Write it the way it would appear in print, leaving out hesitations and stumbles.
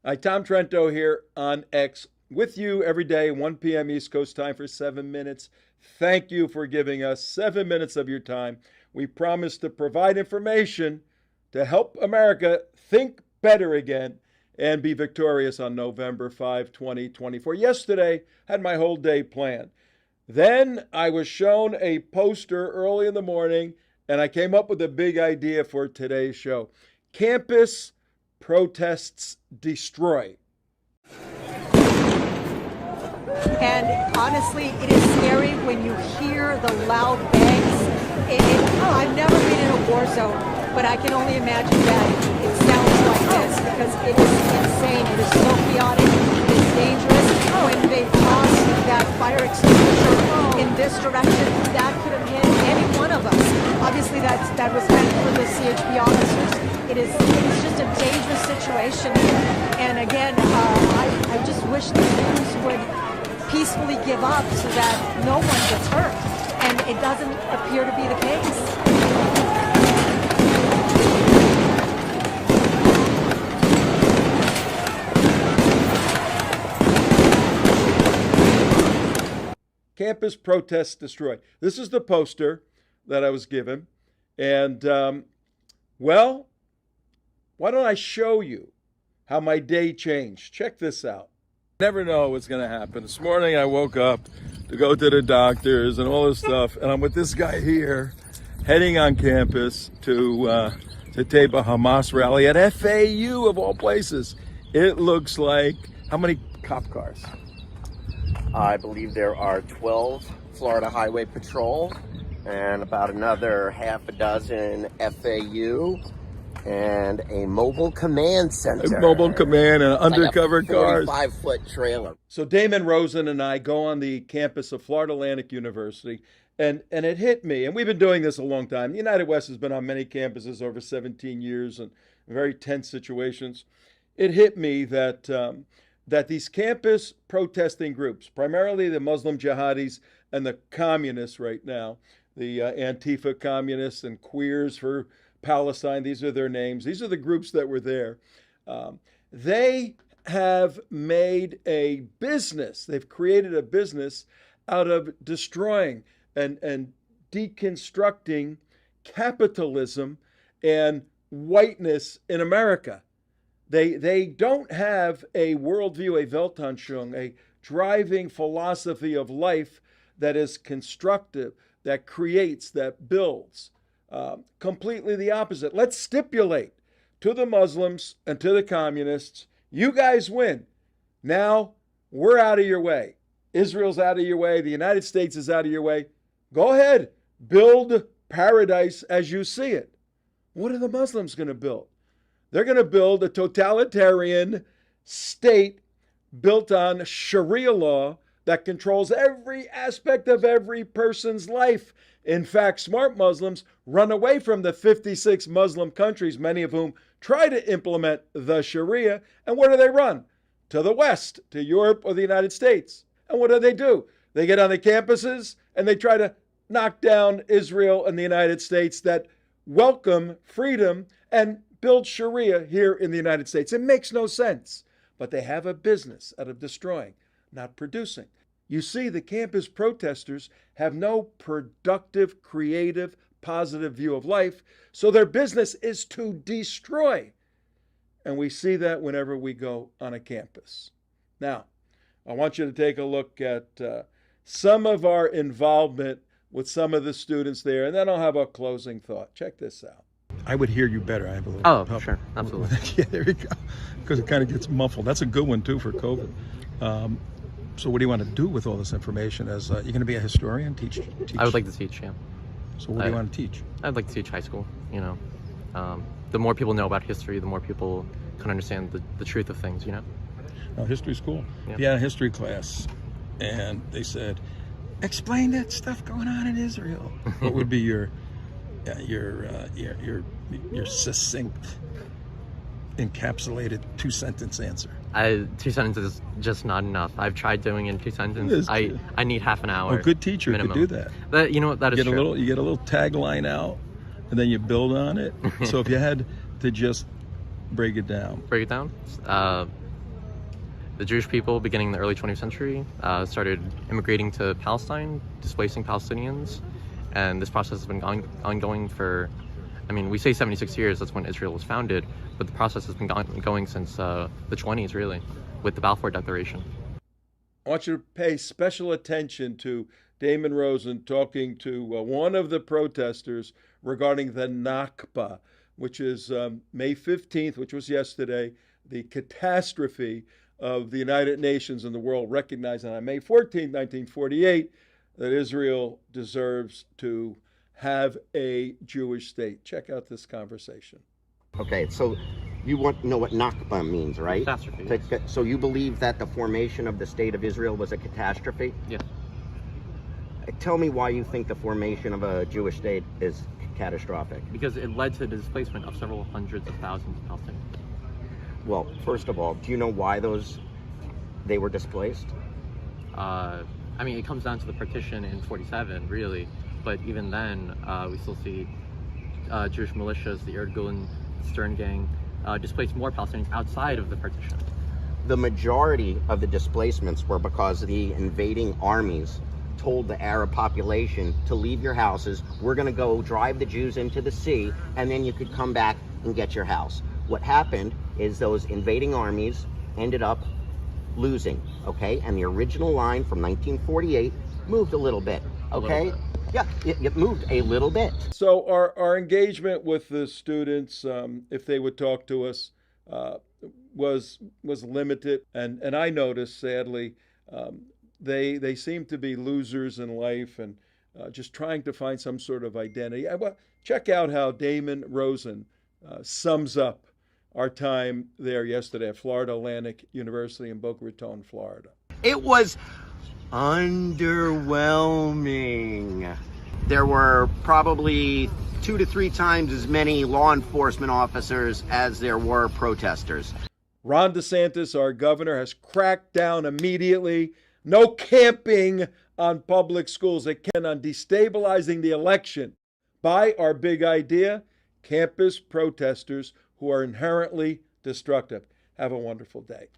Hi, Tom Trento here on X with you every day, 1 p.m. East Coast time for 7 minutes. Thank you for giving us 7 minutes of your time. We promise to provide information to help America think better again and be victorious on November 5, 2024. Yesterday, had my whole day planned. Then I was shown a poster early in the morning, and I came up with a big idea for today's show. Campus protests destroy. And honestly, it is scary when you hear the loud bangs. I've never been in a war zone, but I can only imagine that it sounds like this because it is insane. It is so chaotic. It is dangerous. When they toss that fire extinguisher in this direction, that could have hit any one of us. Obviously, that was meant for the CHP officers. It is just a dangerous situation. And again, I just wish the students would peacefully give up so that no one gets hurt. And it doesn't appear to be the case. Campus protests destroyed. This is the poster that I was given. And, well, why don't I show you how my day changed? Check this out. Never know what's going to happen. This morning I woke up to go to the doctors and all this stuff, and I'm with this guy here heading on campus to tape a Hamas rally at FAU of all places. It looks like, how many cop cars? I believe there are 12 Florida Highway Patrol and about another half a dozen FAU and a mobile command center. A mobile command and undercover cars. 45-foot trailer. So Damon Rosen and I go on the campus of Florida Atlantic University, and it hit me, and we've been doing this a long time. United West has been on many campuses over 17 years and very tense situations. It hit me that that these campus protesting groups, primarily the Muslim jihadis and the communists right now, the Antifa communists and Queers for Palestine, these are their names. These are the groups that were there. They have made a business. They've created a business out of destroying and deconstructing capitalism and whiteness in America. They don't have a worldview, a Weltanschauung, a driving philosophy of life that is constructive, that creates, that builds. Completely the opposite. Let's stipulate to the Muslims and to the communists, you guys win. Now we're out of your way. Israel's out of your way. The United States is out of your way. Go ahead, build paradise as you see it. What are the Muslims going to build? They're going to build a totalitarian state built on Sharia law that controls every aspect of every person's life. In fact, smart Muslims run away from the 56 Muslim countries, many of whom try to implement the Sharia. And where do they run? To the West, to Europe or the United States. And what do? They get on the campuses and they try to knock down Israel and the United States that welcome freedom and build Sharia here in the United States. It makes no sense. But they have a business out of destroying, not producing. You see, the campus protesters have no productive, creative, positive view of life, so their business is to destroy. And we see that whenever we go on a campus. Now, I want you to take a look at some of our involvement with some of the students there, and then I'll have a closing thought. Check this out. I would hear you better. I have a little. Oh, sure, absolutely. Yeah, there you go. Because it kind of gets muffled. That's a good one too for COVID. So, what do you want to do with all this information? As you're going to be a historian, teach? I would like to teach. Yeah. So, what do you want to teach? I'd like to teach high school. You know, the more people know about history, the more people can understand the truth of things. You know. No, history's cool. Yeah. If you had a history class, and they said, "Explain that stuff going on in Israel," what would be your succinct, encapsulated 2-sentence answer? 2 sentences is just not enough. I've tried doing it in 2 sentences. I need half an hour. A good teacher minimum. could do that. That, you know what, that is true. You get a little tagline out, and then you build on it. So if you had to just break it down. The Jewish people, beginning in the early 20th century, started immigrating to Palestine, displacing Palestinians, and this process has been ongoing for, I mean, we say 76 years, that's when Israel was founded, but the process has been going since the 20s, really, with the Balfour Declaration. I want you to pay special attention to Damon Rosen talking to one of the protesters regarding the Nakba, which is May 15th, which was yesterday, the catastrophe of the United Nations and the world recognizing on May 14th, 1948, that Israel deserves to have a Jewish state. Check out this conversation. Okay, so you want to know what Nakba means, right? Catastrophe. So you believe that the formation of the state of Israel was a catastrophe? Yes. Tell me why you think the formation of a Jewish state is catastrophic. Because it led to the displacement of several hundreds of thousands of Palestinians. Well, first of all, do you know why they were displaced? I mean, it comes down to the partition in 47, really, but even then, we still see Jewish militias, the Irgun, Stern Gang, displace more Palestinians outside of the partition. The majority of the displacements were because the invading armies told the Arab population to leave your houses. We're going to go drive the Jews into the sea, and then you could come back and get your house. What happened is those invading armies ended up losing, okay? And the original line from 1948 moved a little bit, okay? Little bit. Yeah, it moved a little bit. So our engagement with the students, if they would talk to us, was limited, and I noticed, sadly, they seem to be losers in life and just trying to find some sort of identity. Well, check out how Damon Rosen sums up our time there yesterday at Florida Atlantic University in Boca Raton, Florida. It was underwhelming. There were probably 2 to 3 times as many law enforcement officers as there were protesters. Ron DeSantis, our governor, has cracked down immediately. No camping on public schools. Again, on destabilizing the election by our big idea, campus protesters who are inherently destructive. Have a wonderful day.